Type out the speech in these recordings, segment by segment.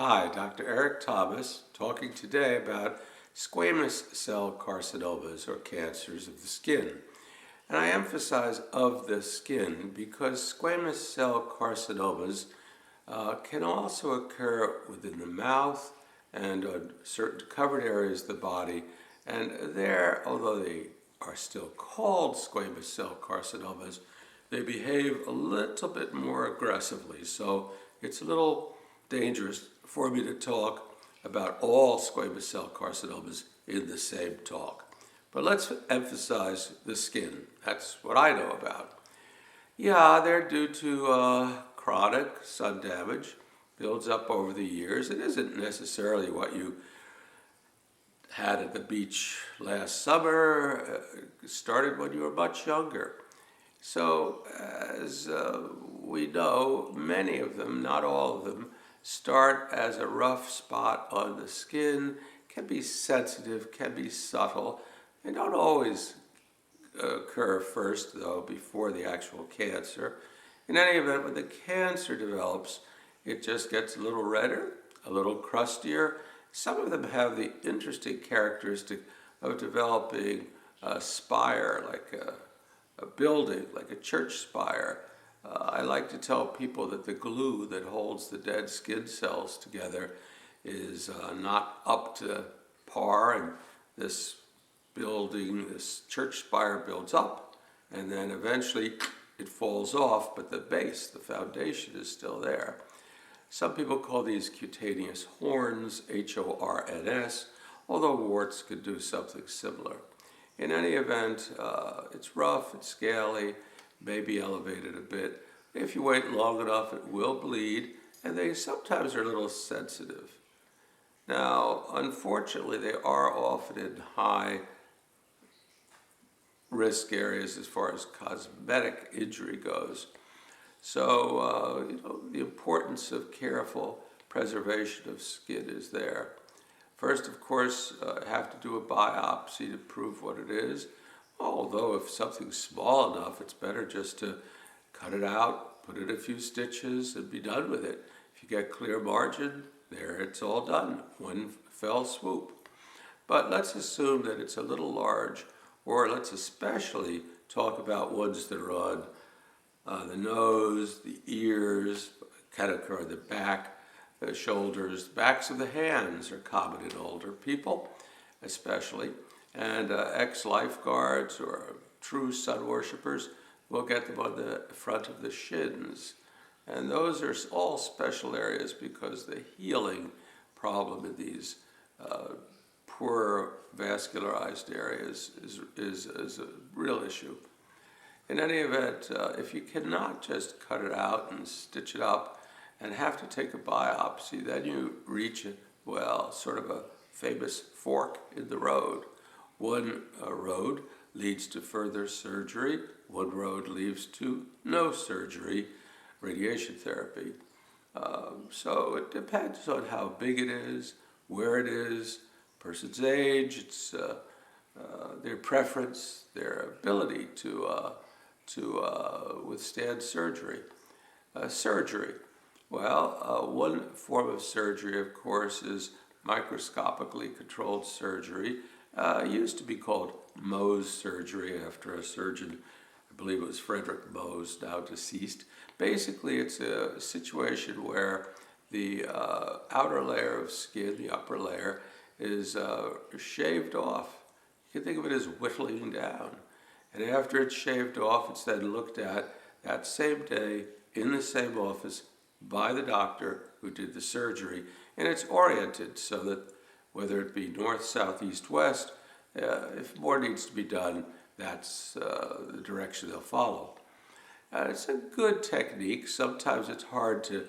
Hi, Dr. Eric Thomas, talking today about squamous cell carcinomas or cancers of the skin. And I emphasize of the skin because squamous cell carcinomas can also occur within the mouth and on certain covered areas of the body. And there, although they are still called squamous cell carcinomas, they behave a little bit more aggressively. So it's a little dangerous for me to talk about all squamous cell carcinomas in the same talk. But let's emphasize the skin. That's what I know about. Yeah, they're due to chronic sun damage, builds up over the years. It isn't necessarily what you had at the beach last summer. It started when you were much younger. So, as we know, many of them, not all of them, start as a rough spot on the skin, can be sensitive, can be subtle. They don't always occur first, though, before the actual cancer. In any event, when the cancer develops, it just gets a little redder, a little crustier. Some of them have the interesting characteristic of developing a spire, like a building, like a church spire. I like to tell people that the glue that holds the dead skin cells together is not up to par, and this building, this church spire builds up, and then eventually it falls off, but the base, the foundation, is still there. Some people call these cutaneous horns, Horns, although warts could do something similar. In any event, it's rough, it's scaly, may be elevated a bit. If you wait long enough, it will bleed, and they sometimes are a little sensitive. Now, unfortunately, they are often in high risk areas as far as cosmetic injury goes. So, the importance of careful preservation of skin is there. First, of course, have to do a biopsy to prove what it is. Although if something's small enough, it's better just to cut it out, put in a few stitches, and be done with it. If you get clear margin, there it's all done, one fell swoop. But let's assume that it's a little large, or let's especially talk about ones that are on the nose, the ears, can occur on the back, the shoulders, backs of the hands are common in older people, especially. And ex-lifeguards or true sun worshippers will get them on the front of the shins. And those are all special areas because the healing problem in these poor vascularized areas is a real issue. In any event, if you cannot just cut it out and stitch it up and have to take a biopsy, then you reach, sort of a famous fork in the road. One road leads to further surgery, one road leads to no surgery, radiation therapy. So it depends on how big it is, where it is, person's age, it's their preference, their ability to withstand surgery. One form of surgery, of course, is microscopically controlled surgery. Used to be called Mohs Surgery after a surgeon, I believe it was Frederick Mohs, now deceased. Basically, it's a situation where the outer layer of skin, the upper layer, is shaved off. You can think of it as whittling down. And after it's shaved off, it's then looked at that same day in the same office by the doctor who did the surgery. And it's oriented so that whether it be north, south, east, west, if more needs to be done, that's the direction they'll follow. It's a good technique. Sometimes it's hard to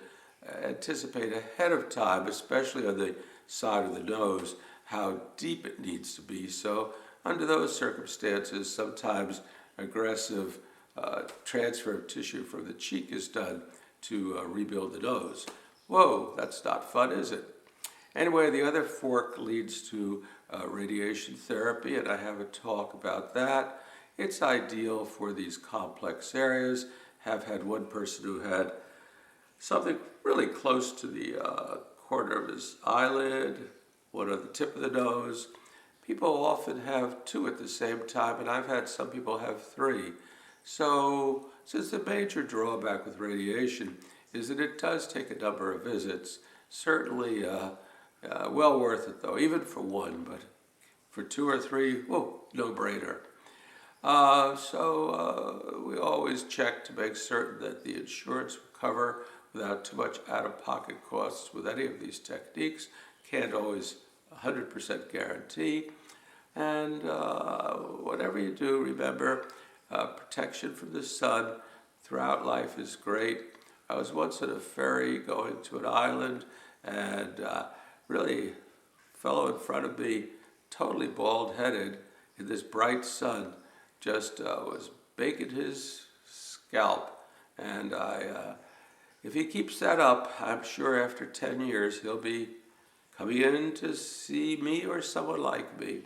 anticipate ahead of time, especially on the side of the nose, how deep it needs to be. So under those circumstances, sometimes aggressive transfer of tissue from the cheek is done to rebuild the nose. Whoa, that's not fun, is it? Anyway, the other fork leads to radiation therapy, and I have a talk about that. It's ideal for these complex areas. Have had one person who had something really close to the corner of his eyelid, one on the tip of the nose. People often have two at the same time, and I've had some people have three. So, since the major drawback with radiation is that it does take a number of visits, certainly well worth it though, even for one, but for two or three, whoa, no brainer. We always check to make certain that the insurance will cover without too much out-of-pocket costs with any of these techniques. Can't always 100% guarantee. And whatever you do, remember, protection from the sun throughout life is great. I was once on a ferry going to an island, and really, a fellow in front of me, totally bald-headed, in this bright sun, just was baking his scalp. And if he keeps that up, I'm sure after 10 years he'll be coming in to see me or someone like me.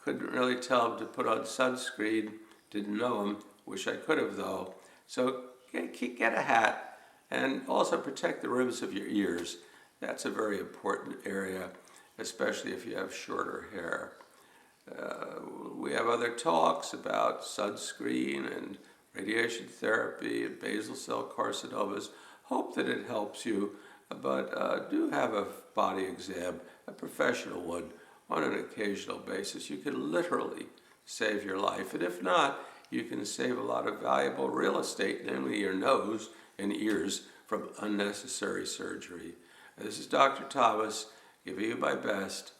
Couldn't really tell him to put on sunscreen, didn't know him, wish I could have though. So get a hat, and also protect the rims of your ears. That's a very important area, especially if you have shorter hair. We have other talks about sunscreen and radiation therapy and basal cell carcinomas. Hope that it helps you, but do have a body exam, a professional one, on an occasional basis. You can literally save your life, and if not, you can save a lot of valuable real estate, namely your nose and ears, from unnecessary surgery. This is Dr. Thomas, giving you my best.